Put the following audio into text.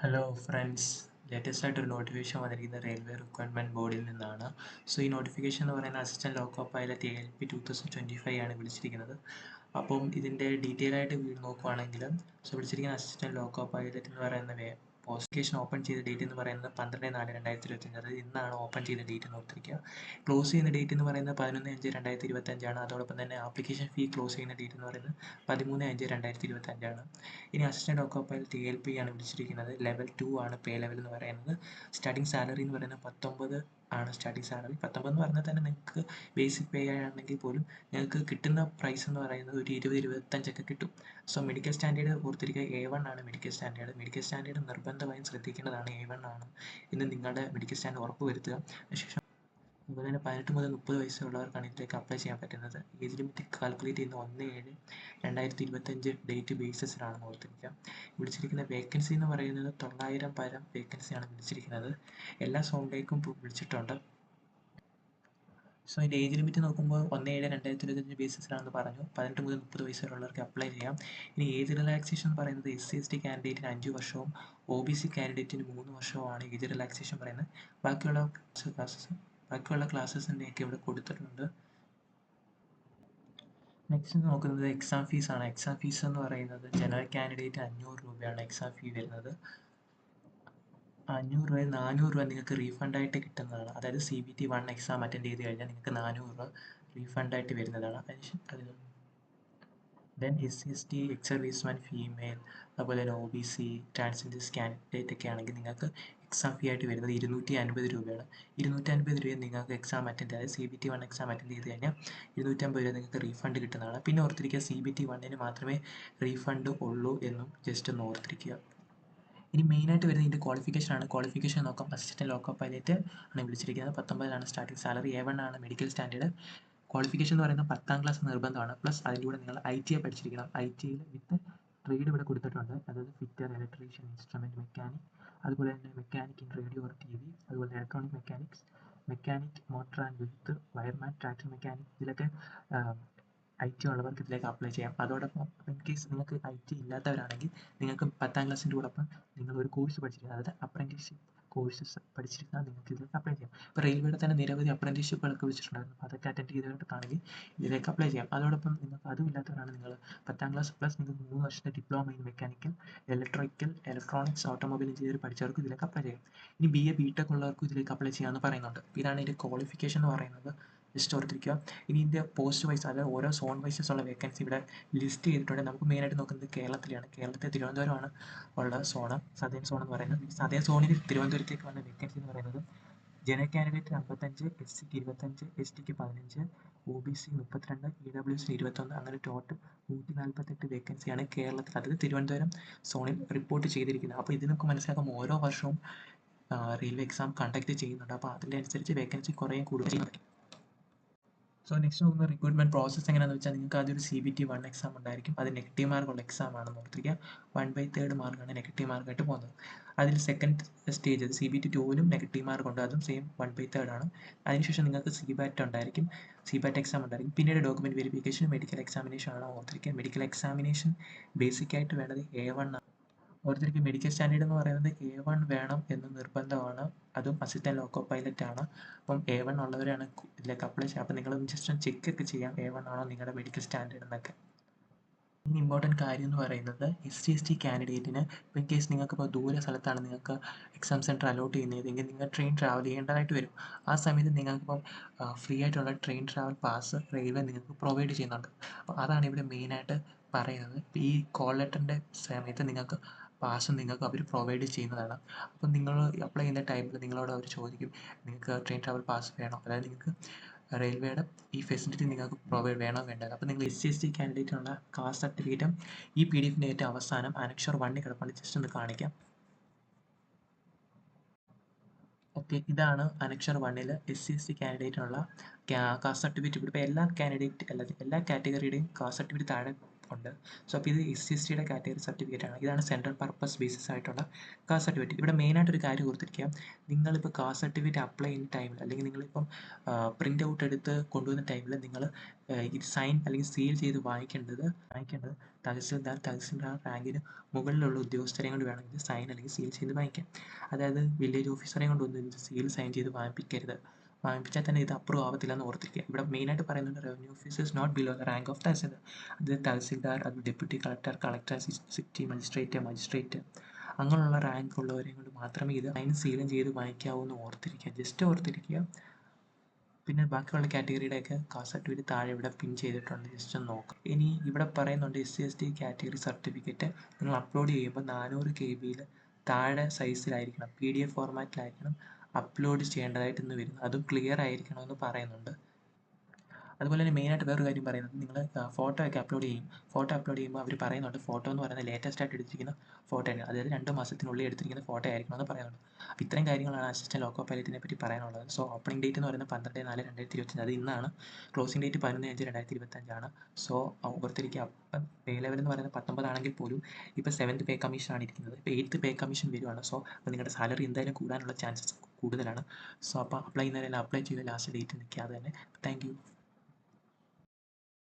Hello friends, latest ആയിട്ടൊരു notification വന്നിരിക്കുന്നത് railway requirement ബോർഡിൽ നിന്നാണ്. സോ ഈ നോട്ടിഫിക്കേഷൻ എന്ന് പറയുന്നത് അസിസ്റ്റൻറ്റ് ലോക്കോ പൈലറ്റ് ALP 2025 ആണ് വിളിച്ചിരിക്കുന്നത്. അപ്പം ഇതിൻ്റെ ഡീറ്റെയിൽ ആയിട്ട് നോക്കുവാണെങ്കിൽ വിളിച്ചിരിക്കുന്ന അസിസ്റ്റൻറ്റ് ലോക്കോ പൈലറ്റ് എന്ന് പറയുന്ന പോസ്റ്റിഫിക്കേഷൻ ഓപ്പൺ ചെയ്ത ഡേറ്റ് എന്ന് പറയുന്നത് 12/4/2025. അതായത് ഇന്നാണ് ഓപ്പൺ ചെയ്ത ഡേറ്റ് എന്ന് ഓർത്തിരിക്കുക. ക്ലോസ് ചെയ്യുന്ന ഡേറ്റ് എന്ന് പറയുന്നത് 11/5/2025 അതോടൊപ്പം തന്നെ ആപ്ലിക്കേഷൻ ഫീ ക്ലോസ് ചെയ്യുന്ന ഡേറ്റ് എന്ന് പറയുന്നത് 13/5/2025. ഇനി അസിസ്റ്റൻറ്റ് ലോക്കോ പൈലറ്റ് ALP ആണ് വിളിച്ചിരിക്കുന്നത്. ലെവൽ 2 ആണ് പേ ലെവൽ എന്ന് പറയുന്നത്. സ്റ്റാർട്ടിംഗ് സാലറി എന്ന് പറയുന്നത് 19 ആണ് സ്റ്റാർട്ടിംഗ് സാലറി. 19 എന്ന് പറഞ്ഞാൽ തന്നെ നിങ്ങൾക്ക് ബേസിക് പേ ആണെങ്കിൽ പോലും നിങ്ങൾക്ക് കിട്ടുന്ന പ്രൈസ് എന്ന് പറയുന്നത് ഒരു 20-25 കിട്ടും. സോ മെഡിക്കൽ സ്റ്റാൻഡേർഡ് ഓർത്തിരിക്കുക, A1 ആണ് മെഡിക്കൽ സ്റ്റാൻഡേർഡ്. മെഡിക്കൽ സ്റ്റാൻഡേർഡ് നിർബന്ധമായും ശ്രദ്ധിക്കേണ്ടതാണ്. A1 ആണ് എന്ന് നിങ്ങളുടെ മെഡിക്കൽ സ്റ്റാൻഡേർഡ് ഉറപ്പ് വരുത്തുക. അതിനുശേഷം അതുപോലെ തന്നെ 18 മുതൽ 30 വയസ്സുള്ളവർക്കാണ് ഇതിലേക്ക് അപ്ലൈ ചെയ്യാൻ പറ്റുന്നത്. ഏജ് ലിമിറ്റ് കാൽക്കുലേറ്റ് ചെയ്യുന്ന 1/7/2025 ഡേറ്റ് ബേസിസിലാണെന്ന് ഓർത്തിരിക്കുക. വിളിച്ചിരിക്കുന്ന വേക്കൻസി എന്ന് പറയുന്നത് 900 പരം വേക്കൻസിയാണ് വിളിച്ചിരിക്കുന്നത്. എല്ലാ സോണിലേക്കും വിളിച്ചിട്ടുണ്ട്. സോ ഇതിൻ്റെ ഏജ് ലിമിറ്റ് നോക്കുമ്പോൾ 1/7/2025 ബേസിസിലാണെന്ന് പറഞ്ഞു. 18 മുതൽ 30 വയസ്സ് വരെയുള്ളവർക്ക് അപ്ലൈ ചെയ്യാം. ഇനി ഏജ് റിലാക്സേഷൻ പറയുന്നത് SC/ST കാൻഡിഡേറ്റിന് 5 വർഷവും OBC കാൻഡിഡേറ്റിന് 3 വർഷവുമാണ് ഏജ് റിലാക്സേഷൻ പറയുന്നത്. ബാക്കിയുള്ള ക്ലാസ്സസിൻ്റെയൊക്കെ ഇവിടെ കൊടുത്തിട്ടുണ്ട്. നെക്സ്റ്റ് നോക്കുന്നത് എക്സാം ഫീസാണ്. എക്സാം ഫീസ് എന്ന് പറയുന്നത് ജനറൽ കാൻഡിഡേറ്റ് 500 രൂപയാണ് എക്സാം ഫീ വരുന്നത്. 500 രൂപയിൽ 400 രൂപ നിങ്ങൾക്ക് റീഫണ്ടായിട്ട് കിട്ടുന്നതാണ്. അതായത് CBT 1 എക്സാം അറ്റൻഡ് ചെയ്ത് കഴിഞ്ഞാൽ നിങ്ങൾക്ക് 400 രൂപ റീഫണ്ടായിട്ട് വരുന്നതാണ്. Then SC/ST, ex serviceman, female, അതുപോലെ തന്നെ OBC, ട്രാൻസ്ജെൻഡേഴ്സ് കാൻഡിഡേറ്റ് ഒക്കെ ആണെങ്കിൽ നിങ്ങൾക്ക് എക്സാം ഫീ ആയിട്ട് വരുന്നത് 250 രൂപയാണ്. 250 രൂപ നിങ്ങൾക്ക് എക്സാം അറ്റൻഡ് അതായത് CBT 1 എക്സാം അറ്റൻഡ് ചെയ്ത് കഴിഞ്ഞാൽ 250 രൂപ നിങ്ങൾക്ക് റീഫണ്ട് കിട്ടുന്നതാണ്. പിന്നെ ഓർത്തിരിക്കുക, CBT 1 മാത്രമേ റീഫണ്ട് ഉള്ളൂ എന്നും ജസ്റ്റ് ഒന്ന് ഓർത്തിരിക്കുക. ഇനി മെയിനായിട്ട് വരുന്നത് ഇതിൻ്റെ ക്വാളിഫിക്കേഷൻ ആണ്. ക്വാളിഫിക്കേഷൻ നോക്കാം. അസിസ്റ്റൻറ്റ് ലോക്കോ പൈലറ്റ് ആണ് വിളിച്ചിരിക്കുന്നത്. 19 സ്റ്റാർട്ടിംഗ് സാലറി. A1 ആണ് മെഡിക്കൽ സ്റ്റാൻഡേർഡ്. ക്വാളിഫിക്കേഷൻ എന്ന് പറയുന്നത് 10ാം ക്ലാസ് നിർബന്ധമാണ്. പ്ലസ് അതിൻ്റെ കൂടെ നിങ്ങൾ ITI പഠിച്ചിരിക്കണം. ITIയിൽ വിത്ത് ട്രേഡ് ഇവിടെ കൊടുത്തിട്ടുണ്ട്. അതായത് ഫിറ്റർ, ഇലക്ട്രീഷ്യൻ, ഇൻസ്ട്രുമെൻറ്റ് മെക്കാനിക്, അതുപോലെ തന്നെ mechanic in radio or TV, അതുപോലെ electronic mechanics, mechanic motor and vehicle, wireman, tractor mechanic, ഇതിലൊക്കെ IT ഉള്ളവർക്ക് ഇതിലേക്ക് അപ്ലൈ ചെയ്യാം. അതോടൊപ്പം ഇൻ കേസ് നിങ്ങൾക്ക് IT ഇല്ലാത്തവരാണെങ്കിൽ നിങ്ങൾക്ക് 10ാം ക്ലാസ്സിൻ്റെ കൂടൊപ്പം നിങ്ങൾ ഒരു കോഴ്സ് പഠിച്ചിരിക്കുക, അതായത് അപ്രൻറ്റീസ്ഷിപ്പ് കോഴ്സസ് പഠിച്ചിരുന്നാൽ നിങ്ങൾക്ക് ഇതിലേക്ക് അപ്ലൈ ചെയ്യാം. ഇപ്പോൾ റെയിൽവേയുടെ തന്നെ നിരവധി അപ്രൻറ്റീസ്ഷിപ്പുകളൊക്കെ വിളിച്ചിട്ടുണ്ടായിരുന്നു. അപ്പോൾ അതൊക്കെ അറ്റൻഡ് ചെയ്തിട്ടാണെങ്കിൽ ഇതിലേക്ക് അപ്ലൈ ചെയ്യാം. അതോടൊപ്പം നിങ്ങൾക്ക് അതും ഇല്ലാത്തവരാണ് നിങ്ങൾ 10ാം ക്ലാസ് പ്ലസ് നിങ്ങൾക്ക് 3 വർഷത്തെ diploma in mechanical, electrical, electronics, automobile engineer പഠിച്ചവർക്ക് ഇതിലേക്ക് അപ്ലൈ ചെയ്യാം. ഇനി BA BTech ഉള്ളവർക്കും ഇതിലേക്ക് അപ്ലൈ ചെയ്യാമെന്ന് പറയുന്നുണ്ട്. ഇതാണ് ഇതിൻ്റെ ക്വാളിഫിക്കേഷൻ എന്ന് പറയുന്നത്. ജസ്റ്റ് ഓർത്തിരിക്കുക. ഇനി ഇതിൻ്റെ പോസ്റ്റ് വൈസ് അതായത് ഓരോ സോൺ വൈസസ് ഉള്ള വേക്കൻസി ഇവിടെ ലിസ്റ്റ് ചെയ്തിട്ടുണ്ട്. നമുക്ക് മെയിനായിട്ട് നോക്കുന്നത് കേരളത്തിലാണ്. കേരളത്തിൽ തിരുവനന്തപുരമാണ് ഉള്ള സോണ്, സദേൺ സോൺ എന്ന് പറയുന്നത്. ഈ സദേൺ സോണിൽ തിരുവനന്തപുരത്തേക്ക് വന്ന വേക്കൻസി എന്ന് പറയുന്നത് ജനറൽ കാൻഡിഡേറ്റ് 55, SCക്ക് 25, STക്ക് 15, OBC 32, EWC 21, അങ്ങനെ ടോട്ടൽ 148 വേക്കൻസിയാണ് കേരളത്തിൽ, അതായത് തിരുവനന്തപുരം സോണിൽ റിപ്പോർട്ട് ചെയ്തിരിക്കുന്നത്. അപ്പോൾ ഇത് നമുക്ക് മനസ്സിലാക്കാം ഓരോ വർഷവും റെയിൽവേ എക്സാം കണ്ടക്ട് ചെയ്യുന്നുണ്ട്. അപ്പോൾ അതിൻ്റെ അനുസരിച്ച് വേക്കൻസി കുറേയും കൂടുതൽ. സോ നെക്സ്റ്റ് നോക്കുന്ന റിക്രൂട്ട്മെൻറ്റ് പ്രോസസ്സ് എങ്ങനെയാണെന്ന് വെച്ചാൽ നിങ്ങൾക്ക് ആദ്യം ഒരു CBT 1 എക്സാം ഉണ്ടായിരിക്കും. അത് നെഗറ്റീവ് മാർക്കുള്ള എക്സാം ആണെന്ന് ഓർത്തിരിക്കുക. 1/3 മാർക്കാണ് നെഗറ്റീവ് മാർക്കായിട്ട് പോകുന്നത്. അതിൽ സെക്കൻഡ് സ്റ്റേജ് CBT 2ലും നെഗറ്റീവ് മാർക്കുണ്ട്. അതും സെയിം 1/3 ആണ്. അതിനുശേഷം നിങ്ങൾക്ക് CBAT ഉണ്ടായിരിക്കും. CBAT എക്സാം ഉണ്ടായിരിക്കും. പിന്നീട് ഡോക്യുമെൻറ്റ് വെരിഫിക്കേഷൻ, മെഡിക്കൽ എക്സാമിനേഷൻ ആണ് ഓർത്തിരിക്കുക. മെഡിക്കൽ എക്സാമിനേഷൻ ബേസിക് ആയിട്ട് വേണ്ടത് A1 ആണ്. ഓർത്തിരിക്കുക, മെഡിക്കൽ സ്റ്റാൻഡേർഡ് എന്ന് പറയുന്നത് A1 വേണം എന്ന് നിർബന്ധമാണ്. അതും അസിസ്റ്റൻറ്റ് ലോക്കോ പൈലറ്റ് ആണ്. അപ്പം A1 ഉള്ളവരാണ് ഇതിലേക്ക് അപ്ലൈ ചെയ്യുക. അപ്പം നിങ്ങൾ ജസ്റ്റ് ഒന്ന് ചെക്ക് ഒക്കെ ചെയ്യാം A1 ആണോ നിങ്ങളുടെ മെഡിക്കൽ സ്റ്റാൻഡേർഡ് എന്നൊക്കെ. ഇനി ഇമ്പോർട്ടൻറ്റ് കാര്യം എന്ന് പറയുന്നത് SC/ST കാൻഡിഡേറ്റിന് ഇപ്പോൾ ഇൻ കേസ് നിങ്ങൾക്കിപ്പോൾ ദൂര സ്ഥലത്താണ് നിങ്ങൾക്ക് എക്സാം സെൻറ്റർ അലോട്ട് ചെയ്യുന്നതെങ്കിൽ നിങ്ങൾ ട്രെയിൻ ട്രാവൽ ചെയ്യേണ്ടതായിട്ട് വരും. ആ സമയത്ത് നിങ്ങൾക്കിപ്പം ഫ്രീ ആയിട്ടുള്ള ട്രെയിൻ ട്രാവൽ പാസ് റെയിൽവേ നിങ്ങൾക്ക് പ്രൊവൈഡ് ചെയ്യുന്നുണ്ട്. അപ്പോൾ അതാണ് ഇവിടെ മെയിനായിട്ട് പറയുന്നത്. ഇപ്പോൾ ഈ കോൾ ലെറ്ററിൻ്റെ സമയത്ത് നിങ്ങൾക്ക് പാസ് നിങ്ങൾക്ക് അവർ പ്രൊവൈഡ് ചെയ്യുന്നതാണ്. അപ്പം നിങ്ങൾ അപ്ലൈ ചെയ്യുന്ന ടൈമിൽ നിങ്ങളോട് അവർ ചോദിക്കും നിങ്ങൾക്ക് ട്രെയിൻ ട്രാവൽ പാസ് വേണോ, അതായത് നിങ്ങൾക്ക് റെയിൽവേയുടെ ഈ ഫെസിലിറ്റി നിങ്ങൾക്ക് പ്രൊവൈഡ് വേണോ വേണ്ടത്. അപ്പോൾ നിങ്ങൾ SC/ST കാൻഡിഡേറ്റിനുള്ള കാസ്റ്റ് സർട്ടിഫിക്കറ്റും ഈ PDF-ൻ്റെ ഏറ്റവും അവസാനം അനക്ഷർ 1 കിടപ്പുണ്ട്. ജസ്റ്റ് ഒന്ന് കാണിക്കാം. ഓക്കെ, ഇതാണ് അനക്ഷർ 1-ൽ SC/ST കാൻഡിഡേറ്റിനുള്ള കാസ്റ്റ് സർട്ടിഫിക്കറ്റ്. ഇപ്പോൾ എല്ലാ കാൻഡിഡേറ്റ് എല്ലാ കാറ്റഗറിയുടെയും കാസ്റ്റ് സർട്ടിഫിക്കറ്റ് താഴെ ഉണ്ട്. സോ അപ്പോൾ ഇത് SC/ST കാറ്റഗറി സർട്ടിഫിക്കറ്റ് ആണ്. ഇതാണ് സെൻട്രൽ പർപ്പസ് ബേസിസ് ആയിട്ടുള്ള കാസ്റ്റ് സർട്ടിഫിക്കറ്റ്. ഇവിടെ മെയിനായിട്ട് ഒരു കാര്യം ഓർത്തിരിക്കുക, നിങ്ങളിപ്പോൾ കാസ്റ്റ് സർട്ടിഫിക്കറ്റ് അപ്ലൈ ചെയ്യുന്ന ടൈമിൽ അല്ലെങ്കിൽ നിങ്ങളിപ്പം പ്രിൻ്റ് ഔട്ട് എടുത്ത് കൊണ്ടുവന്ന ടൈമിൽ നിങ്ങൾ ഇത് സൈൻ അല്ലെങ്കിൽ സീൽ ചെയ്ത് വാങ്ങിക്കേണ്ടത് തഹസിൽദാർ റാങ്കിന് മുകളിലുള്ള ഉദ്യോഗസ്ഥരെ കൊണ്ട് വേണം ഇത് സൈൻ അല്ലെങ്കിൽ സീൽ ചെയ്ത് വാങ്ങിക്കാൻ. അതായത് വില്ലേജ് ഓഫീസറെ കൊണ്ടൊന്നും ഇത് സീൽ സൈൻ ചെയ്ത് വാങ്ങിപ്പിക്കരുത്. വാങ്ങിപ്പിച്ചാൽ തന്നെ ഇത് അപ്രൂവ് ആവത്തില്ല എന്ന് ഓർത്തിരിക്കുക. ഇവിടെ മെയിനായിട്ട് പറയുന്നുണ്ട് revenue officers not below the rank of tahsildar. അത് തഹസിൽദാർ, അത് ഡെപ്യൂട്ടി കളക്ടർ, സിറ്റി മജിസ്ട്രേറ്റ് അങ്ങനെയുള്ള റാങ്ക് ഉള്ളവരെ കൊണ്ട് മാത്രമേ ഇത് സൈൻ സീലും ചെയ്ത് വാങ്ങിക്കാവൂ എന്ന് ഓർത്തിരിക്കുക. ജസ്റ്റ് ഓർത്തിരിക്കുക. പിന്നെ ബാക്കിയുള്ള കാറ്റഗറിയുടെയൊക്കെ കാസ്റ്റ് സർട്ടിഫിക്കറ്റ് താഴെ ഇവിടെ പിൻ ചെയ്തിട്ടുണ്ട്, ജസ്റ്റ് ഒന്ന് നോക്കാം. ഇനി ഇവിടെ പറയുന്നുണ്ട് SC/ST കാറ്റഗറി സർട്ടിഫിക്കറ്റ് നിങ്ങൾ അപ്ലോഡ് ചെയ്യുമ്പോൾ 400 KB താഴെ സൈസിലായിരിക്കണം, PDF ഫോർമാറ്റിലായിരിക്കണം അപ്ലോഡ് ചെയ്യേണ്ടതായിട്ട് ഇന്ന് വരുന്നത്. അതും ക്ലിയർ ആയിരിക്കണമെന്ന് പറയുന്നുണ്ട്. അതുപോലെ തന്നെ മെയിനായിട്ട് വേറൊരു കാര്യം പറയുന്നത്, നിങ്ങൾ ഫോട്ടോ ഒക്കെ അപ്ലോഡ് ചെയ്യുമ്പോൾ അവർ പറയുന്നുണ്ട് ഫോട്ടോ എന്ന് പറയുന്നത് ലേറ്റസ്റ്റ് ആയിട്ട് എടുത്തിരിക്കുന്ന ഫോട്ടോ ആണ്, അതായത് 2 മാസത്തിനുള്ളിൽ എടുത്തിരിക്കുന്ന ഫോട്ടോ ആയിരിക്കണമെന്ന് പറയുന്നുണ്ട്. അപ്പോൾ ഇത്രയും കാര്യങ്ങളാണ് അസിസ്റ്റന്റ് ലോക്കോ പൈലറ്റിനെ പറ്റി പറയാനുള്ളത്. സോ ഓപ്പണിംഗ് ഡേറ്റ് എന്ന് പറയുന്നത് 12/4/2025, അത് ഇന്നാണ്. ക്ലോസിംഗ് ഡേറ്റ് 11/5/2025 ആണ്. സോ ഓർത്തിരിക്കുക. അപ്പം പേ ലെവൽ എന്ന് പറയുന്നത് 19 ആണെങ്കിൽ പോലും ഇപ്പോൾ 7th പേ കമ്മീഷൻ ആണ് ഇരിക്കുന്നത്. ഇപ്പോൾ 8th പേ കമ്മീഷൻ വരുവാണ്. സോ അപ്പോൾ നിങ്ങളുടെ സാലറി എന്തായാലും കൂടാനുള്ള ചാൻസസ് കൂടുതലാണ്. സോ അപ്പോൾ അപ്ലൈ ചെയ്യുന്നവരെല്ലാം അപ്ലൈ ചെയ്ത് ലാസ്റ്റ് ഡേറ്റ് നിൽക്കാതെ തന്നെ. Thank you.